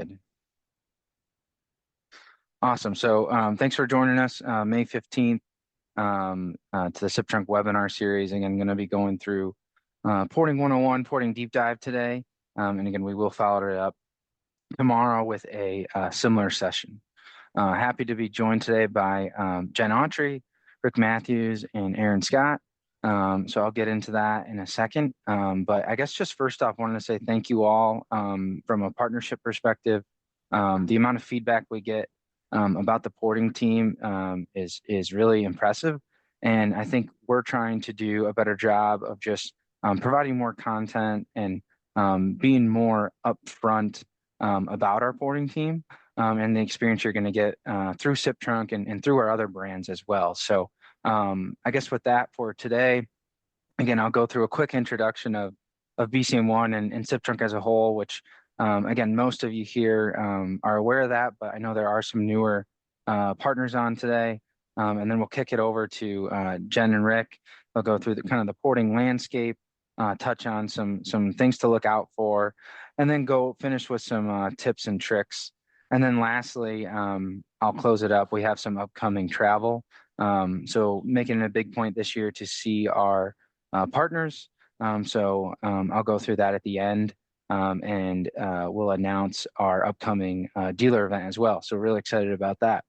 good. Awesome. So thanks for joining us May 15th to the Siptrunk webinar series. Again, I'm going to be going through porting 101, porting deep dive today. And again, we will follow it up tomorrow with a similar session. Happy to be joined today by Jenn Autry, Rick Mathews, and Aaron Scott. So I'll get into that in a second. But I guess just first off, wanted to say thank you all from a partnership perspective. The amount of feedback we get about the porting team is really impressive. And I think we're trying to do a better job of just providing more content and being more upfront about our porting team and the experience you're going to get through Siptrunk and through our other brands as well. So I guess with that for today, again, I'll go through a quick introduction of BCM1 and Siptrunk as a whole, which again, most of you here are aware of that, but I know there are some newer partners on today. And then we'll kick it over to Jenn and Rick. They'll go through the kind of the porting landscape, touch on some things to look out for, and then go finish with some tips and tricks. And then lastly, I'll close it up. We have some upcoming travel. So making it a big point this year to see our partners. So I'll go through that at the end. And we'll announce our upcoming dealer event as well. So really excited about that.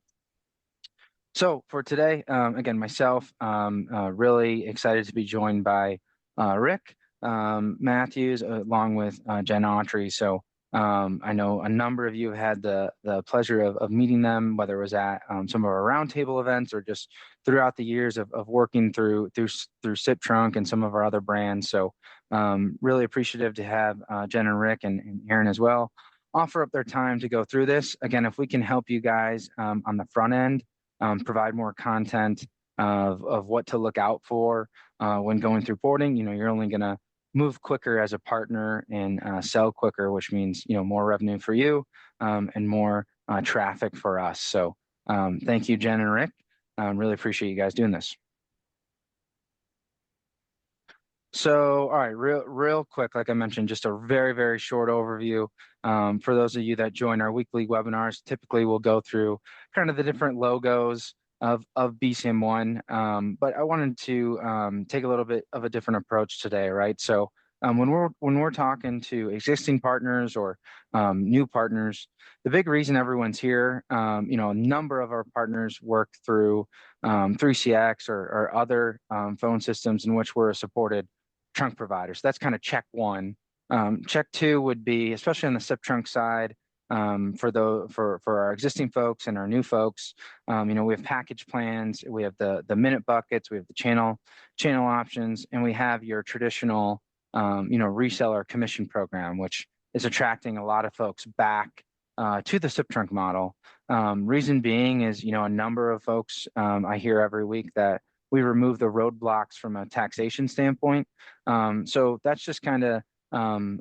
So for today, again, myself, really excited to be joined by Rick Mathews, along with Jenn Autry. So I know a number of you have had the pleasure of meeting them, whether it was at some of our roundtable events or just throughout the years of working through Siptrunk and some of our other brands. So really appreciative to have Jenn and Rick and Aaron as well offer up their time to go through this. Again, if we can help you guys on the front end, provide more content of what to look out for when going through porting, you're only going to move quicker as a partner and sell quicker, which means more revenue for you and more traffic for us. So thank you, Jenn and Rick. Really appreciate you guys doing this. So, all right, real quick, like I mentioned, just a very, very short overview. For those of you that join our weekly webinars, typically we'll go through kind of the different logos of BCM1, but I wanted to take a little bit of a different approach today, right? So when we're talking to existing partners or new partners, the big reason everyone's here, a number of our partners work through 3CX or other phone systems in which we're supported trunk providers. That's kind of check one. Check two would be, especially on the Siptrunk side, for our existing folks and our new folks. We have package plans, we have the minute buckets, we have the channel options, and we have your traditional reseller commission program, which is attracting a lot of folks back to the Siptrunk model. Reason being is, a number of folks I hear every week that we remove the roadblocks from a taxation standpoint. So that's just kind of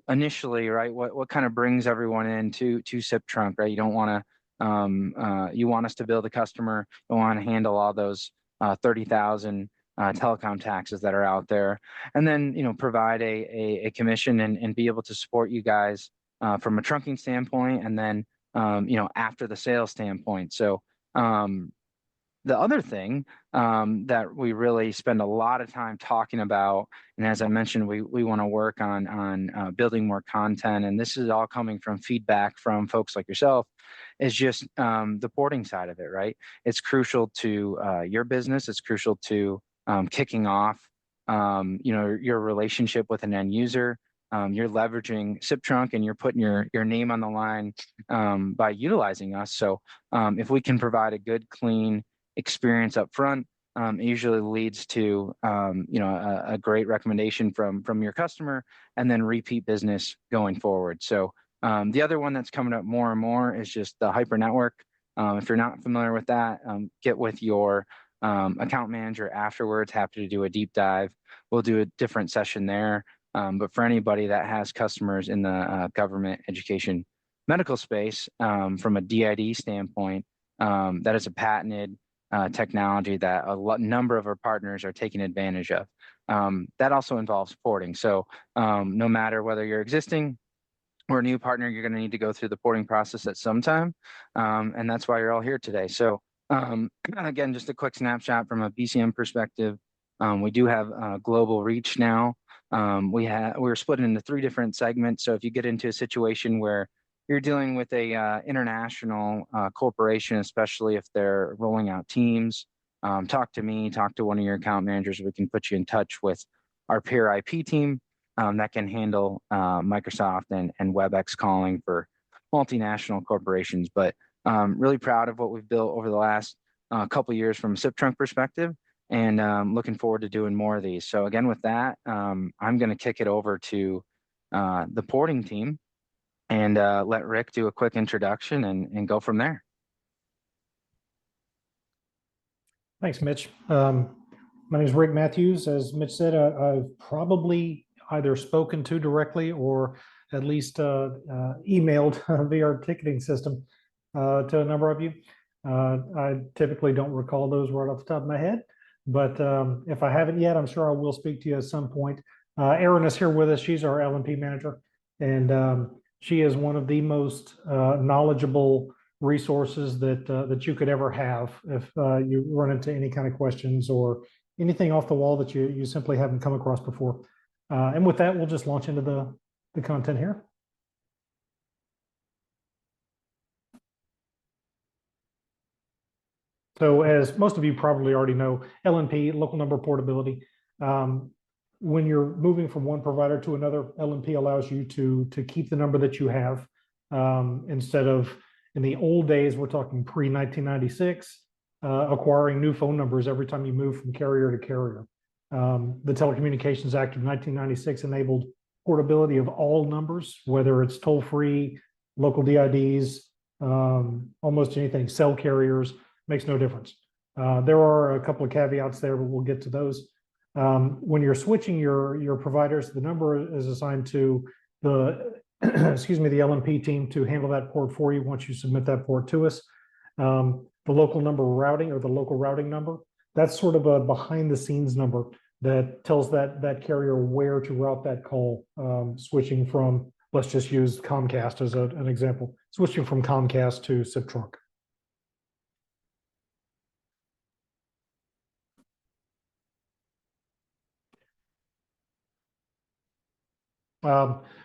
initially, right? What kind of brings everyone into Siptrunk, right? You don't want to, you want us to build a customer, you want to handle all those 30,000 telecom taxes that are out there, and then provide a commission and be able to support you guys from a trunking standpoint, and then after the sales standpoint. So the other thing that we really spend a lot of time talking about, and as I mentioned, we want to work on building more content, and this is all coming from feedback from folks like yourself, is just the porting side of it, right? It's crucial to your business. It's crucial to kicking off your relationship with an end user. You're leveraging Siptrunk and you're putting your name on the line by utilizing us. So if we can provide a good, clean experience up front, it usually leads to a great recommendation from your customer and then repeat business going forward. So the other one that's coming up more and more is just the hyper network. If you're not familiar with that, get with your account manager afterwards. Happy to do a deep dive. We'll do a different session there. But for anybody that has customers in the government, education, medical space, from a DID standpoint, that is a patented technology that a number of our partners are taking advantage of. That also involves porting. So no matter whether you're existing or a new partner, you're going to need to go through the porting process at some time. And that's why you're all here today. So again, just a quick snapshot from a BCM perspective. We do have global reach now. We're split into 3 different segments. So if you get into a situation where you're dealing with a international corporation, especially if they're rolling out teams, talk to me, talk to one of your account managers. We can put you in touch with our peer IP team that can handle Microsoft and WebEx calling for multinational corporations. But really proud of what we've built over the last couple of years from a Siptrunk perspective, and looking forward to doing more of these. So again, with that, I'm going to kick it over to the porting team and let Rick do a quick introduction and go from there. Thanks, Mitch. My name is Rick Mathews. As Mitch said, I've probably either spoken to directly or at least emailed via our ticketing system to a number of you. I typically don't recall those right off the top of my head, but if I haven't yet, I'm sure I will speak to you at some point. Erin is here with us. She's our L&P manager, and she is one of the most knowledgeable resources that you could ever have if you run into any kind of questions or anything off the wall that you simply haven't come across before. And with that, we'll just launch into the content here. So as most of you probably already know, L&P, local number portability. When you're moving from one provider to another, L&P allows you to keep the number that you have instead of, in the old days, we're talking pre-1996, acquiring new phone numbers every time you move from carrier to carrier. The Telecommunications Act of 1996 enabled portability of all numbers, whether it's toll-free, local DIDs, almost anything, cell carriers, makes no difference. There are a couple of caveats there, but we'll get to those. When you're switching your providers, the number is assigned to the excuse me, the L&P team to handle that port for you once you submit that port to us. The local number routing, or the local routing number, that's sort of a behind the scenes number that tells that carrier where to route that call, switching from, let's just use Comcast as an example, switching from Comcast to Siptrunk.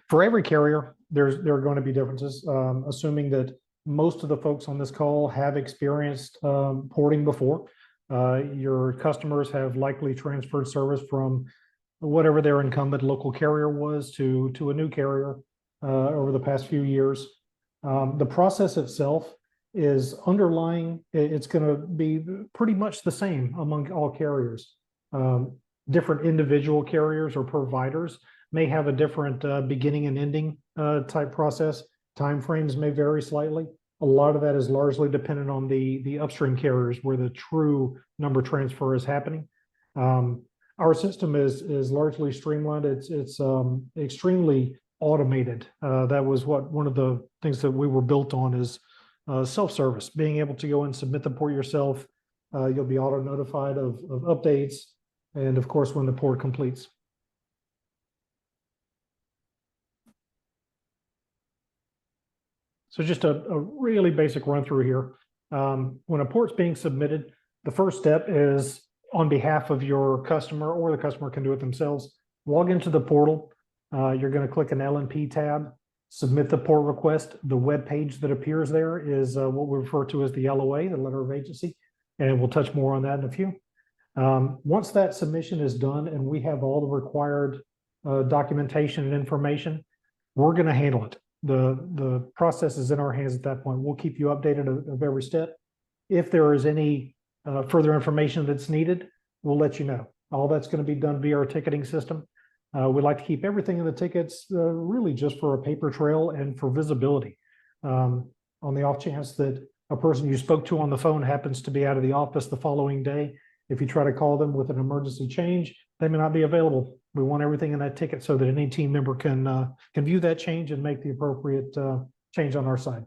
For every carrier, there are going to be differences, assuming that most of the folks on this call have experienced porting before. Your customers have likely transferred service from whatever their incumbent local carrier was to a new carrier over the past few years. The process itself is underlying, it's going to be pretty much the same among all carriers. Different individual carriers or providers may have a different beginning and ending type process. Timeframes may vary slightly. A lot of that is largely dependent on the upstream carriers where the true number transfer is happening. Our system is largely streamlined. It's extremely automated. That was one of the things that we were built on is self-service, being able to go and submit the port yourself. You'll be auto-notified of updates, and of course, when the port completes. So just a really basic run through here. When a port's being submitted, the first step is on behalf of your customer, or the customer can do it themselves. Log into the portal. You're going to click an L&P tab, submit the port request. The web page that appears there is what we refer to as the LOA, the letter of agency, and we'll touch more on that in a few. Once that submission is done and we have all the required documentation and information, we're going to handle it. The process is in our hands at that point. We'll keep you updated of every step. If there is any further information that's needed, we'll let you know. All that's going to be done via our ticketing system. We like to keep everything in the tickets really just for a paper trail and for visibility. On the off chance that a person you spoke to on the phone happens to be out of the office the following day, if you try to call them with an emergency change, they may not be available. We want everything in that ticket so that any team member can view that change and make the appropriate change on our side.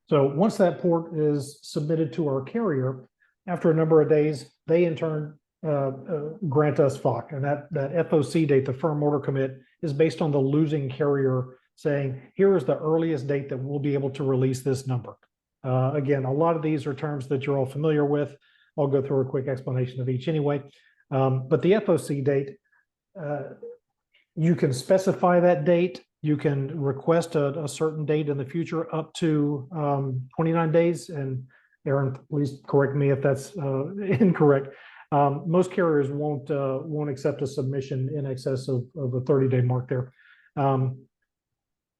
So once that port is submitted to our carrier, after a number of days, they in turn grant us FOC, and that FOC date, the firm order commit, is based on the losing carrier saying, here is the earliest date that we'll be able to release this number. Again, a lot of these are terms that you're all familiar with. I'll go through a quick explanation of each anyway. But the FOC date, you can specify that date. You can request a certain date in the future up to 29 days. And Aaron, please correct me if that's incorrect. Most carriers won't accept a submission in excess of a 30-day mark there.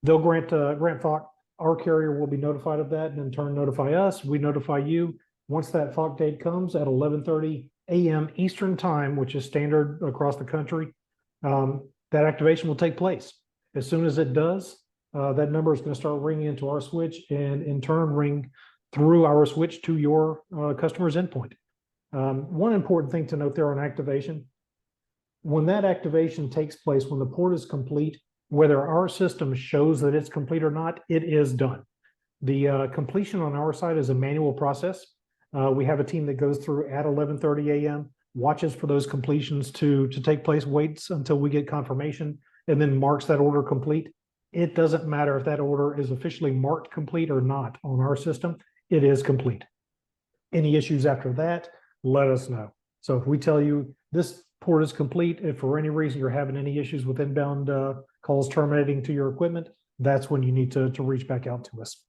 They'll grant FOC. Our carrier will be notified of that and in turn notify us. We notify you. Once that FOC date comes at 11:30 a.m. Eastern time, which is standard across the country, that activation will take place. As soon as it does, that number is going to start ringing into our switch and in turn ring through our switch to your customer's endpoint. One important thing to note there on activation, when that activation takes place, when the port is complete, whether our system shows that it's complete or not, it is done. The completion on our side is a manual process. We have a team that goes through at 11:30 a.m., watches for those completions to take place, waits until we get confirmation, and then marks that order complete. It doesn't matter if that order is officially marked complete or not on our system, it is complete. Any issues after that, let us know. So if we tell you this port is complete, if for any reason you're having any issues with inbound calls terminating to your equipment, that's when you need to reach back out to us.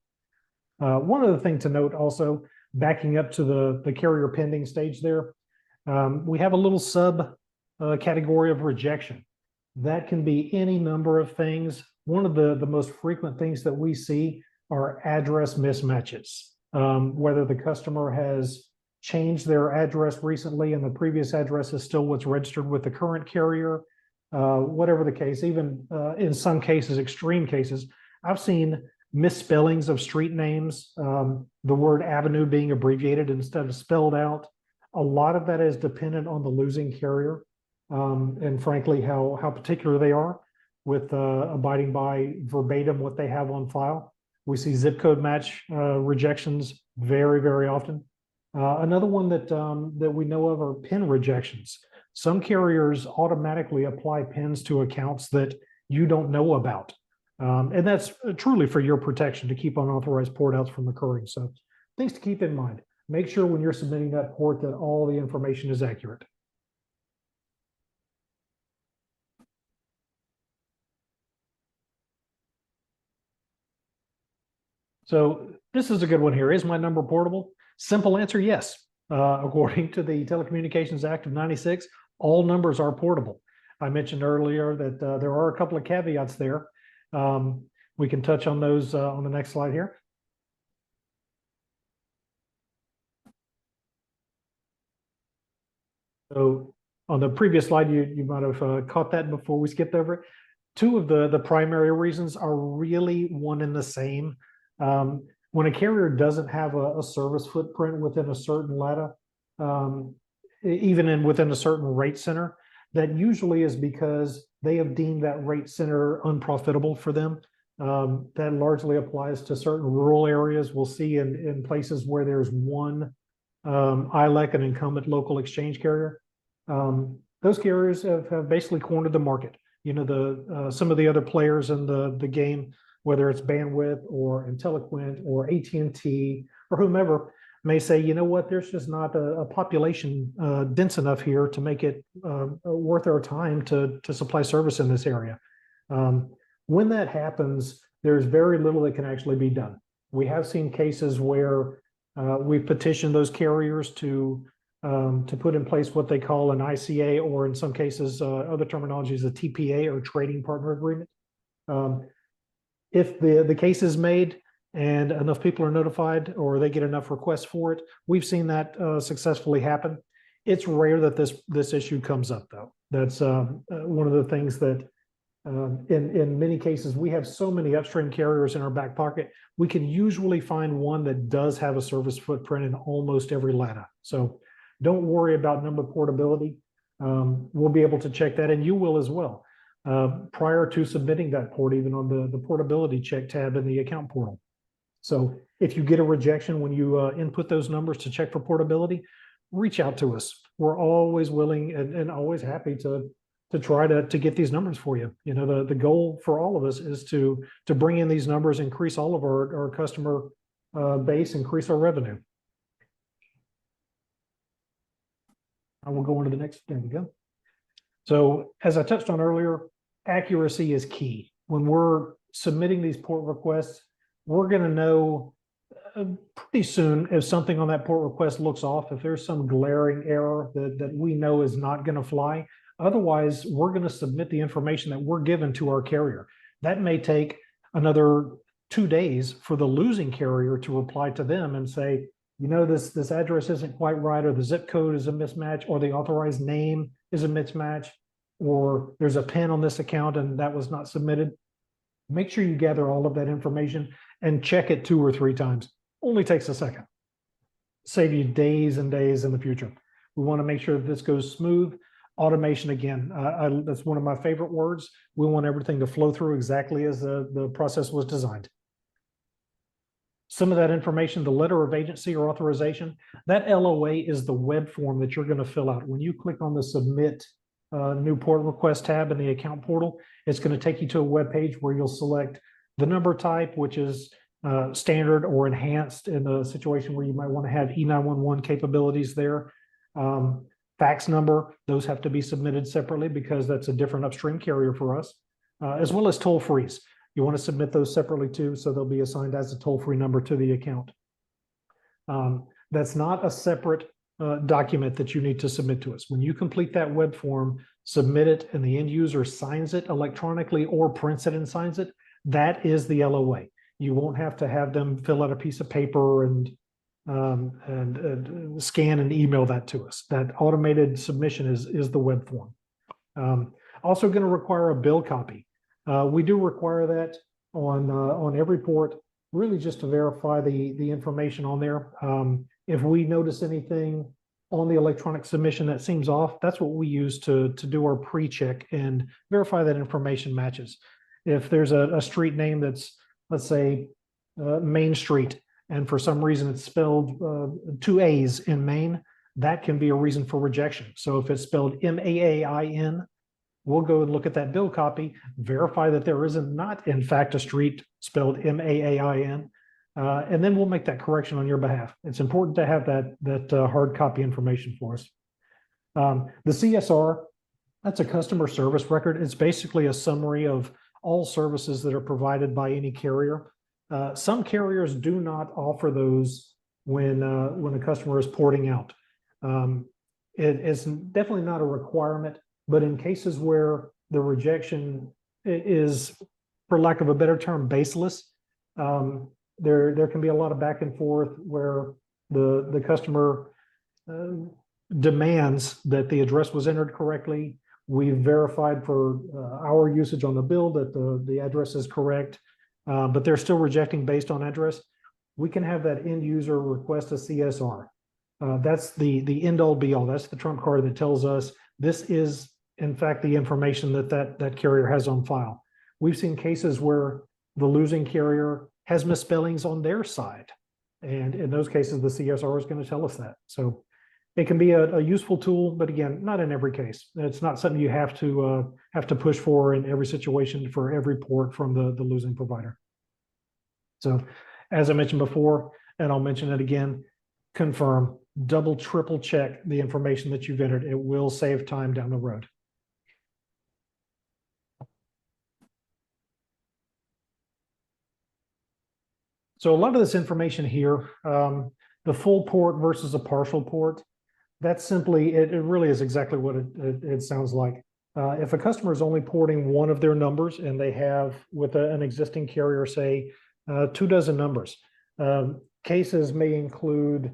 One other thing to note also, backing up to the carrier pending stage there, we have a little sub category of rejection. That can be any number of things. One of the most frequent things that we see are address mismatches. Whether the customer has changed their address recently and the previous address is still what's registered with the current carrier, whatever the case, even in some cases, extreme cases, I've seen misspellings of street names, the word avenue being abbreviated instead of spelled out. A lot of that is dependent on the losing carrier and frankly, how particular they are with abiding by verbatim what they have on file. We see zip code match rejections very, very often. Another one that we know of are PIN rejections. Some carriers automatically apply PINs to accounts that you don't know about. And that's truly for your protection to keep unauthorized port outs from occurring. So things to keep in mind. Make sure when you're submitting that port that all the information is accurate. So this is a good one here. Is my number portable? Simple answer, yes. According to the Telecommunications Act of '96, all numbers are portable. I mentioned earlier that there are a couple of caveats there. We can touch on those on the next slide here. So on the previous slide, you might have caught that before we skipped over it. Two of the primary reasons are really one and the same. When a carrier doesn't have a service footprint within a certain LATA, even within a certain rate center, that usually is because they have deemed that rate center unprofitable for them. That largely applies to certain rural areas. We'll see in places where there's one ILEC, an incumbent local exchange carrier. Those carriers have basically cornered the market. You know, some of the other players in the game, whether it's Bandwidth or IntelliQuint or AT&T or whomever, may say, you know what, there's just not a population dense enough here to make it worth our time to supply service in this area. When that happens, there's very little that can actually be done. We have seen cases where we've petitioned those carriers to put in place what they call an ICA, or in some cases, other terminology is a TPA or trading partner agreement. If the case is made and enough people are notified or they get enough requests for it, we've seen that successfully happen. It's rare that this issue comes up, though. That's one of the things that in many cases, we have so many upstream carriers in our back pocket, we can usually find one that does have a service footprint in almost every LATA. So don't worry about number portability. We'll be able to check that, and you will as well. Prior to submitting that port, even on the portability check tab in the account portal. So if you get a rejection when you input those numbers to check for portability, reach out to us. We're always willing and always happy to to try to get these numbers for you. You know, the goal for all of us is to bring in these numbers, increase all of our customer base, increase our revenue. I will go on to the next. There we go. So as I touched on earlier, accuracy is key. When we're submitting these port requests, we're going to know pretty soon if something on that port request looks off, if there's some glaring error that we know is not going to fly. Otherwise, we're going to submit the information that we're given to our carrier. That may take another 2 days for the losing carrier to reply to them and say, you know, this address isn't quite right, or the zip code is a mismatch, or the authorized name is a mismatch, or there's a PIN on this account and that was not submitted. Make sure you gather all of that information and check it 2 or 3 times. Only takes a second. Save you days and days in the future. We want to make sure that this goes smooth. Automation, again, that's one of my favorite words. We want everything to flow through exactly as the process was designed. Some of that information, the letter of agency or authorization, that LOA is the web form that you're going to fill out. When you click on the submit new port request tab in the account portal, it's going to take you to a web page where you'll select the number type, which is standard or enhanced in a situation where you might want to have E911 capabilities there. Fax number, those have to be submitted separately because that's a different upstream carrier for us, as well as toll frees. You want to submit those separately too, so they'll be assigned as a toll-free number to the account. That's not a separate document that you need to submit to us. When you complete that web form, submit it, and the end user signs it electronically or prints it and signs it, that is the LOA. You won't have to have them fill out a piece of paper and scan and email that to us. That automated submission is the web form. Also going to require a bill copy. We do require that on every port, really just to verify the information on there. If we notice anything on the electronic submission that seems off, that's what we use to do our pre-check and verify that information matches. If there's a street name that's, let's say, Main Street, and for some reason it's spelled 2 A's in Main, that can be a reason for rejection. So if it's spelled M-A-A-I-N, we'll go and look at that bill copy, verify that there is not, in fact, a street spelled M-A-A-I-N, and then we'll make that correction on your behalf. It's important to have that hard copy information for us. The CSR, that's a customer service record. It's basically a summary of all services that are provided by any carrier. Some carriers do not offer those when a customer is porting out. It's definitely not a requirement, but in cases where the rejection is, for lack of a better term, baseless, there can be a lot of back and forth where the customer demands that the address was entered correctly. We've verified for our usage on the bill that the address is correct, but they're still rejecting based on address. We can have that end user request a CSR. That's the end all be all. That's the trump card that tells us this is, in fact, the information that carrier has on file. We've seen cases where the losing carrier has misspellings on their side. And in those cases, the CSR is going to tell us that. So it can be a useful tool, but again, not in every case. It's not something you have to push for in every situation for every port from the losing provider. So as I mentioned before, and I'll mention it again, confirm, double, triple check the information that you've entered. It will save time down the road. So a lot of this information here, the full port versus a partial port, that's simply, it really is exactly what it sounds like. If a customer is only porting one of their numbers and they have with an existing carrier, say 24 numbers, cases may include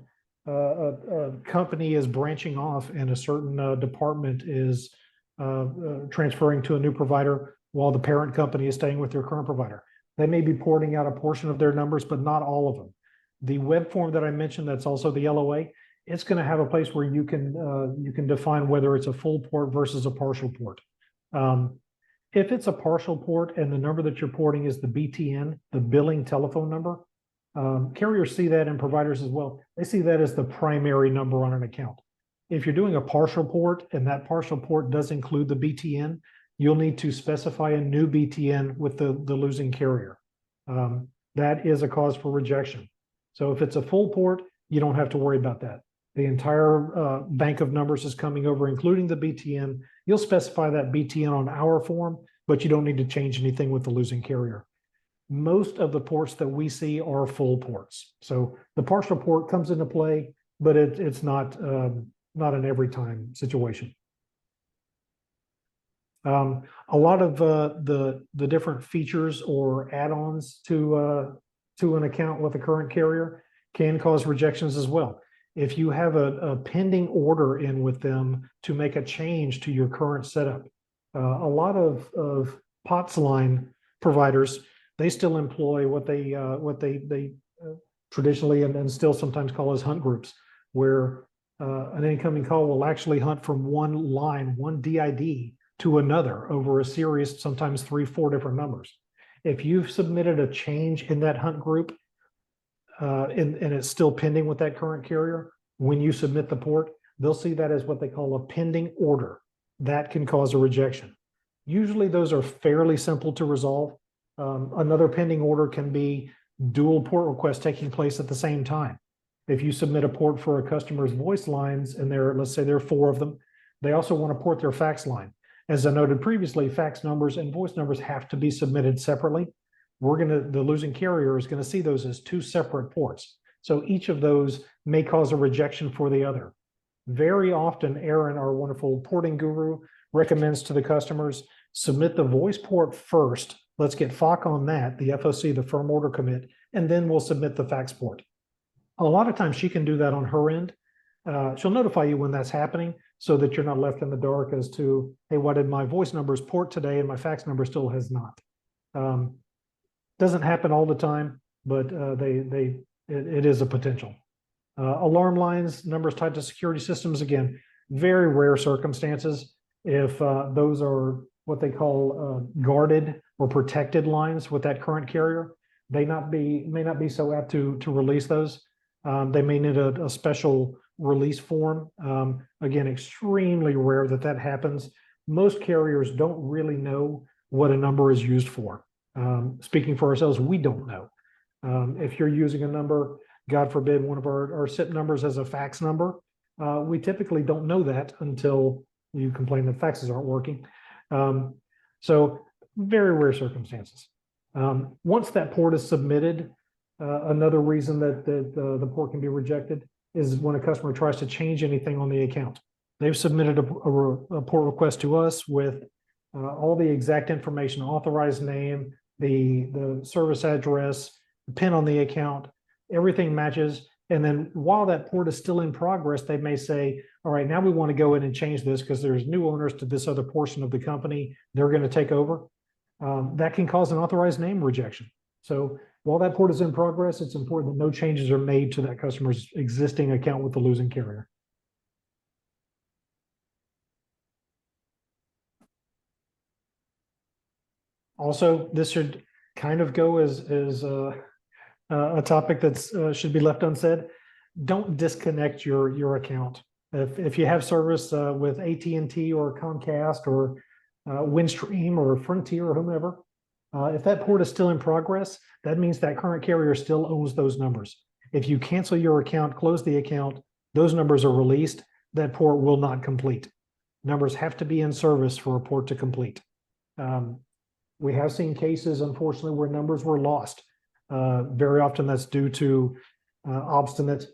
a company is branching off and a certain department is transferring to a new provider while the parent company is staying with their current provider. They may be porting out a portion of their numbers, but not all of them. The web form that I mentioned, that's also the LOA, it's going to have a place where you can define whether it's a full port versus a partial port. If it's a partial port and the number that you're porting is the BTN, the billing telephone number, carriers see that and providers as well. They see that as the primary number on an account. If you're doing a partial port and that partial port does include the BTN, you'll need to specify a new BTN with the losing carrier. That is a cause for rejection. So if it's a full port, you don't have to worry about that. The entire bank of numbers is coming over, including the BTN. You'll specify that BTN on our form, but you don't need to change anything with the losing carrier. Most of the ports that we see are full ports. So the partial port comes into play, but it's not an every time situation. A lot of the different features or add-ons to an account with a current carrier can cause rejections as well. If you have a pending order in with them to make a change to your current setup, a lot of POTS line providers, they still employ what they traditionally and still sometimes call as hunt groups, where an incoming call will actually hunt from one line, one DID to another over a series, sometimes 3-4 different numbers. If you've submitted a change in that hunt group and it's still pending with that current carrier, when you submit the port, they'll see that as what they call a pending order. That can cause a rejection. Usually those are fairly simple to resolve. Another pending order can be dual port requests taking place at the same time. If you submit a port for a customer's voice lines, and let's say there are 4 of them, they also want to port their fax line. As I noted previously, fax numbers and voice numbers have to be submitted separately. The losing carrier is going to see those as 2 separate ports. So each of those may cause a rejection for the other. Very often, Aaron, our wonderful porting guru, recommends to the customers, submit the voice port first. Let's get FOC on that, the FOC, the firm order commit, and then we'll submit the fax port. A lot of times she can do that on her end. She'll notify you when that's happening so that you're not left in the dark as to, hey, why did my voice numbers port today and my fax number still has not? Doesn't happen all the time, but it is a potential. Alarm lines, numbers tied to security systems, again, very rare circumstances. If those are what they call guarded or protected lines with that current carrier, they may not be so apt to release those. They may need a special release form. Again, extremely rare that happens. Most carriers don't really know what a number is used for. Speaking for ourselves, we don't know. If you're using a number, God forbid, one of our SIP numbers as a fax number, we typically don't know that until you complain that faxes aren't working. So very rare circumstances. Once that port is submitted, another reason that the port can be rejected is when a customer tries to change anything on the account. They've submitted a port request to us with all the exact information, authorized name, the service address, the PIN on the account, everything matches. And then while that port is still in progress, they may say, all right, now we want to go in and change this because there's new owners to this other portion of the company. They're going to take over. That can cause an authorized name rejection. So while that port is in progress, it's important that no changes are made to that customer's existing account with the losing carrier. Also, this should kind of go as a topic that should be left unsaid. Don't disconnect your account. If you have service with AT&T or Comcast or Windstream or Frontier or whomever, if that port is still in progress, that means that current carrier still owns those numbers. If you cancel your account, close the account, those numbers are released, that port will not complete. Numbers have to be in service for a port to complete. We have seen cases, unfortunately, where numbers were lost. Very often that's due to obstinate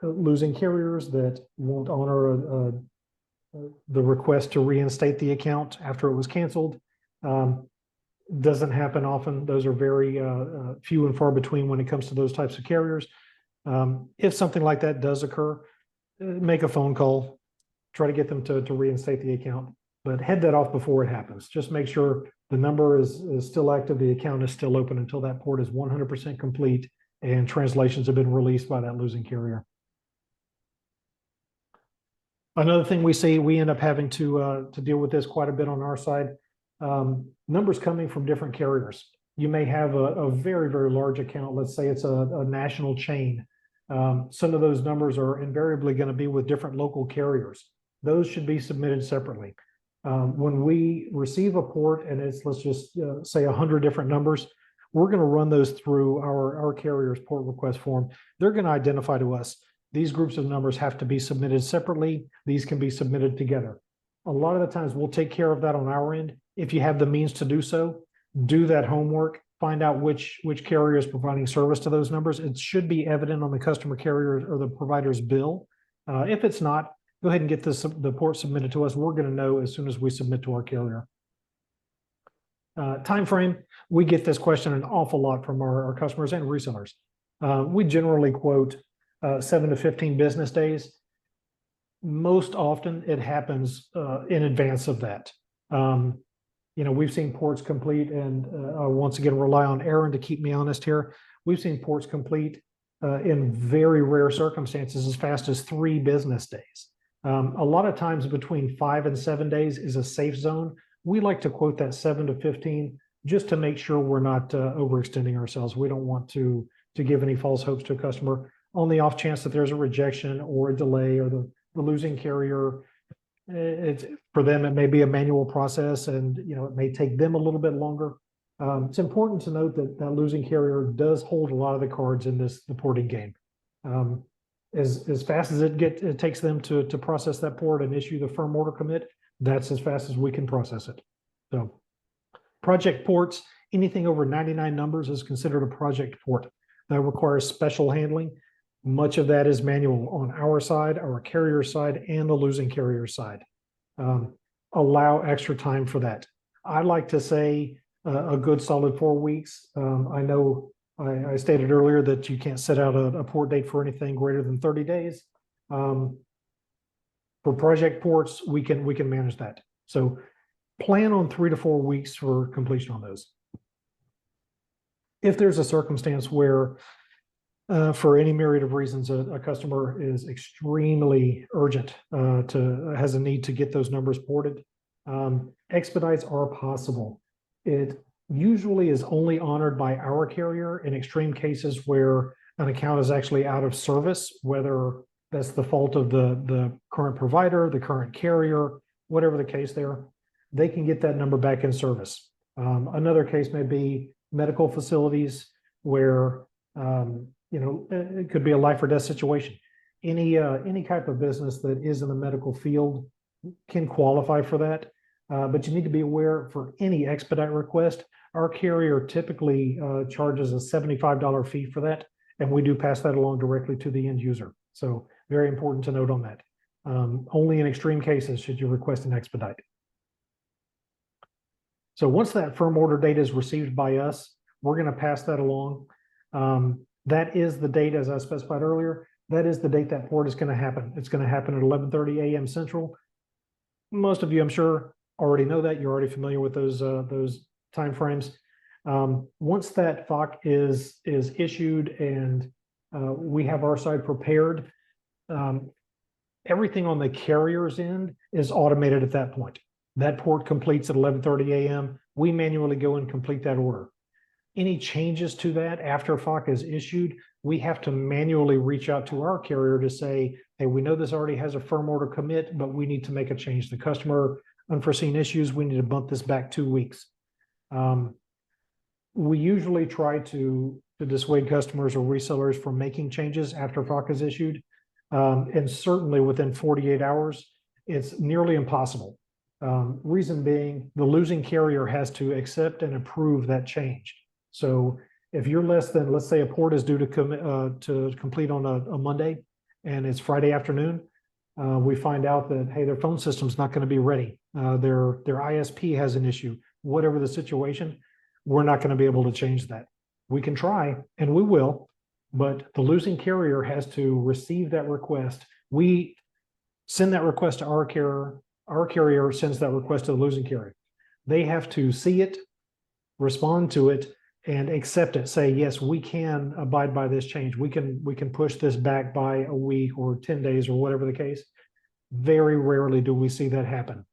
losing carriers that won't honor the request to reinstate the account after it was canceled. Doesn't happen often. Those are very few and far between when it comes to those types of carriers. If something like that does occur, make a phone call, try to get them to reinstate the account, but head that off before it happens. Just make sure the number is still active, the account is still open until that port is 100% complete and translations have been released by that losing carrier. Another thing we see, we end up having to deal with this quite a bit on our side. Numbers coming from different carriers. You may have a very, very large account. Let's say it's a national chain. Some of those numbers are invariably going to be with different local carriers. Those should be submitted separately. When we receive a port and it's, let's just say 100 different numbers, we're going to run those through our carrier's port request form. They're going to identify to us, these groups of numbers have to be submitted separately. These can be submitted together. A lot of the times we'll take care of that on our end. If you have the means to do so, do that homework, find out which carrier is providing service to those numbers. It should be evident on the customer carrier or the provider's bill. If it's not, go ahead and get the port submitted to us. We're going to know as soon as we submit to our carrier. Time frame, we get this question an awful lot from our customers and resellers. We generally quote 7 to 15 business days. Most often it happens in advance of that. We've seen ports complete, and once again, rely on Aaron to keep me honest here. We've seen ports complete in very rare circumstances as fast as 3 business days. A lot of times between 5 and 7 days is a safe zone. We like to quote that 7 to 15 just to make sure we're not overextending ourselves. We don't want to give any false hopes to a customer on the off chance that there's a rejection or a delay or the losing carrier. It's for them, it may be a manual process, and it may take them a little bit longer. It's important to note that that losing carrier does hold a lot of the cards in the porting game. As fast as it takes them to process that port and issue the firm order commit, that's as fast as we can process it. So project ports, anything over 99 numbers is considered a project port. That requires special handling. Much of that is manual on our side, our carrier side, and the losing carrier side. Allow extra time for that. I like to say a good solid 4 weeks. I know I stated earlier that you can't set out a port date for anything greater than 30 days. For project ports, we can manage that. So plan on 3 to 4 weeks for completion on those. If there's a circumstance where for any myriad of reasons, a customer is extremely urgent, has a need to get those numbers ported, expedites are possible. It usually is only honored by our carrier in extreme cases where an account is actually out of service, whether that's the fault of the current provider, the current carrier, whatever the case there, they can get that number back in service. Another case may be medical facilities where it could be a life or death situation. Any type of business that is in the medical field can qualify for that. But you need to be aware, for any expedite request, our carrier typically charges a $75 fee for that, and we do pass that along directly to the end user. So very important to note on that. Only in extreme cases should you request an expedite. So once that firm order data is received by us, we're going to pass that along. That is the date, as I specified earlier, that is the date that port is going to happen. It's going to happen at 11:30 a.m. Central. Most of you, I'm sure, already know that. You're already familiar with those time frames. Once that FOC is issued and we have our side prepared, everything on the carrier's end is automated at that point. That port completes at 11:30 a.m. We manually go and complete that order. Any changes to that after FOC is issued, we have to manually reach out to our carrier to say, hey, we know this already has a firm order commit, but we need to make a change. The customer, unforeseen issues, we need to bump this back 2 weeks. We usually try to dissuade customers or resellers from making changes after FOC is issued. And certainly within 48 hours, it's nearly impossible. Reason being, the losing carrier has to accept and approve that change. So if you're less than, let's say a port is due to complete on a Monday and it's Friday afternoon, we find out that, hey, their phone system's not going to be ready. Their ISP has an issue, whatever the situation, we're not going to be able to change that. We can try, and we will, but the losing carrier has to receive that request. We send that request to our carrier. Our carrier sends that request to the losing carrier. They have to see it, respond to it, and accept it. Say, yes, we can abide by this change. We can push this back by a week or 10 days or whatever the case. Very rarely do we see that happen.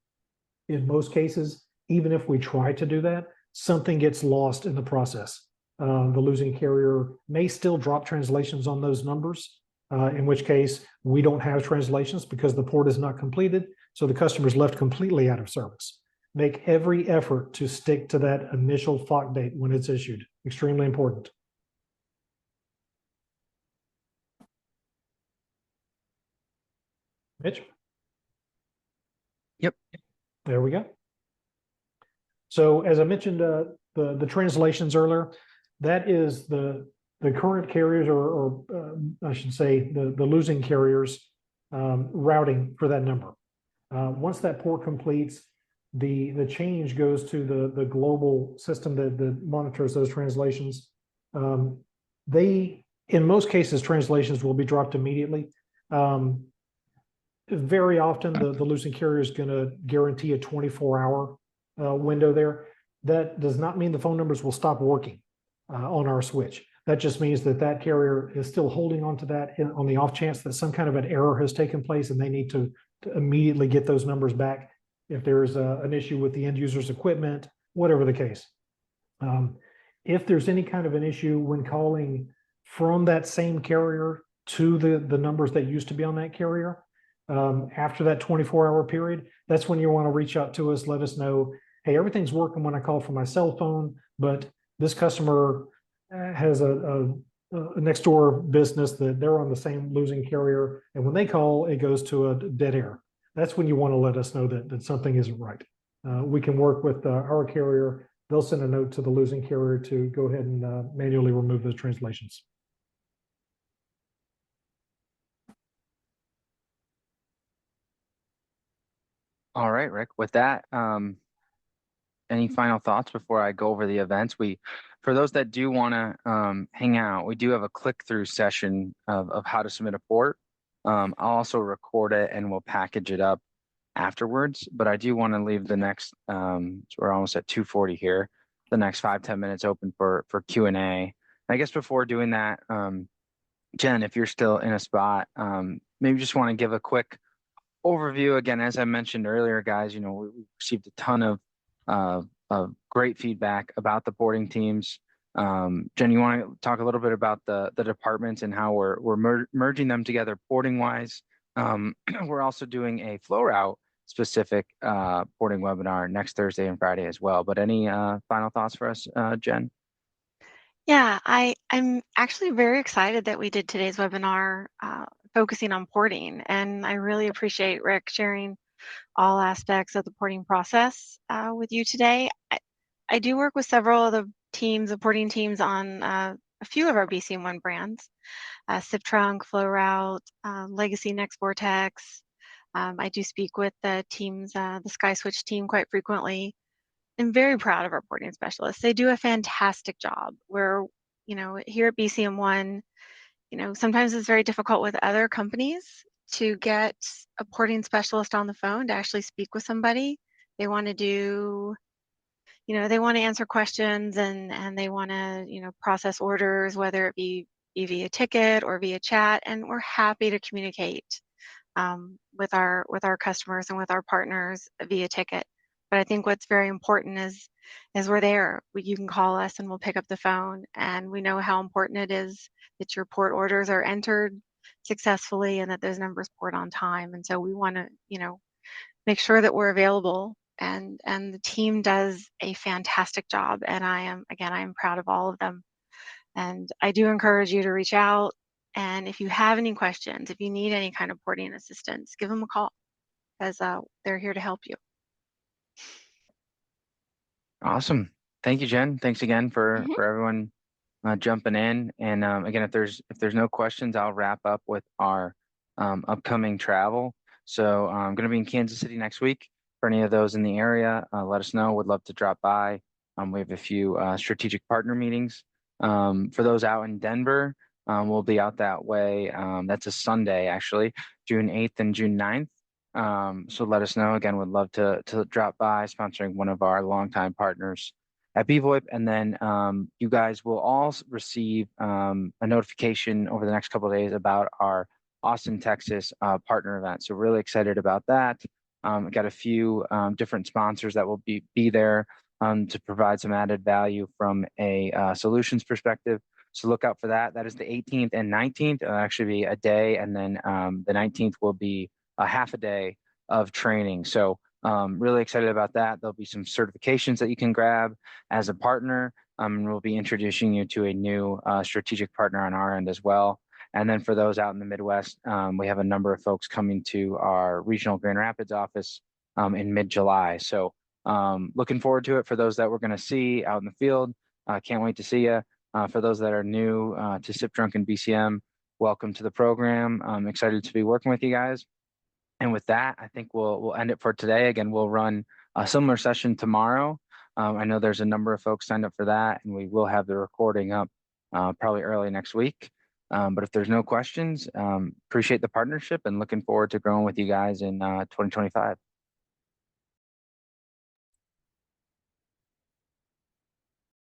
In most cases, even if we try to do that, something gets lost in the process. the losing carrier may still drop translations on those numbers, in which case we don't have translations because the port is not completed. So the customer is left completely out of service. Make every effort to stick to that initial FOC date when it's issued. Extremely important. Mitch? Yep. There we go. So as I mentioned, the translations earlier, that is the current carriers, or I should say the losing carriers routing for that number. Once that port completes, the change goes to the global system that monitors those translations. They, in most cases, translations will be dropped immediately. Very often, the losing carrier is going to guarantee a 24-hour window there. That does not mean the phone numbers will stop working on our switch. That just means that that carrier is still holding on to that on the off chance that some kind of an error has taken place and they need to immediately get those numbers back if there's an issue with the end user's equipment, whatever the case. If there's any kind of an issue when calling from that same carrier to the numbers that used to be on that carrier, after that 24-hour period, that's when you want to reach out to us, let us know, hey, everything's working when I call from my cell phone, but this customer has a next door business that they're on the same losing carrier, and when they call, it goes to a dead air. That's when you want to let us know that something isn't right. We can work with our carrier. They'll send a note to the losing carrier to go ahead and manually remove those translations. All right, Rick. With that, any final thoughts before I go over the events? For those that do want to hang out, we do have a click-through session of how to submit a port. I'll also record it and we'll package it up afterwards. But I do want to leave the next, so we're almost at 2:40 here, the next 5-10 minutes open for Q&A. I guess before doing that, Jenn, if you're still in a spot, maybe just want to give a quick overview again. As I mentioned earlier, guys, we received a ton of great feedback about the porting teams. Jenn, you want to talk a little bit about the departments and how we're merging them together porting wise? We're also doing a flow route specific porting webinar next Thursday and Friday as well. But any final thoughts for us, Jenn? Yeah, I'm actually very excited that we did today's webinar focusing on porting, and I really appreciate Rick sharing all aspects of the porting process with you today. I do work with several of the teams, the porting teams, on a few of our BCM1 brands, Siptrunk, Flow Route, Legacy Next Vortex. I do speak with the teams, the SkySwitch team quite frequently. I'm very proud of our porting specialists. They do a fantastic job. We're, here at BCM1, sometimes it's very difficult with other companies to get a porting specialist on the phone to actually speak with somebody. They want to do, they want to answer questions and they want to, process orders, whether it be via ticket or via chat. And we're happy to communicate with our customers and with our partners via ticket. But I think what's very important is we're there. You can call us and we'll pick up the phone, and we know how important it is that your port orders are entered successfully and that those numbers port on time. And so we want to, make sure that we're available, and the team does a fantastic job. And I am proud of all of them. And I do encourage you to reach out. And if you have any questions, if you need any kind of porting assistance, give them a call, because they're here to help you. Awesome. Thank you, Jenn. Thanks again for everyone jumping in. And again, if there's no questions, I'll wrap up with our upcoming travel. So I'm going to be in Kansas City next week. For any of those in the area, let us know. Would love to drop by. We have a few strategic partner meetings. For those out in Denver, we'll be out that way. That's a Sunday, actually, June 8th and June 9th. So let us know. Again, would love to drop by, sponsoring one of our longtime partners at BVoIP. And then you guys will all receive a notification over the next couple of days about our Austin, Texas partner event. So really excited about that. Got a few different sponsors that will be there. to provide some added value from a solutions perspective. So look out for that. That is the 18th and 19th. It'll actually be a day, and then the 19th will be a half a day of training. So really excited about that. There'll be some certifications that you can grab as a partner. And we'll be introducing you to a new strategic partner on our end as well. And then for those out in the Midwest, we have a number of folks coming to our regional Grand Rapids office in mid-July. So looking forward to it for those that we're going to see out in the field. Can't wait to see you. For those that are new to Siptrunk and BCM, welcome to the program. I'm excited to be working with you guys. And with that, I think we'll end it for today. Again, we'll run a similar session tomorrow. I know there's a number of folks signed up for that, and we will have the recording up probably early next week. But if there's no questions, appreciate the partnership and looking forward to growing with you guys in 2025.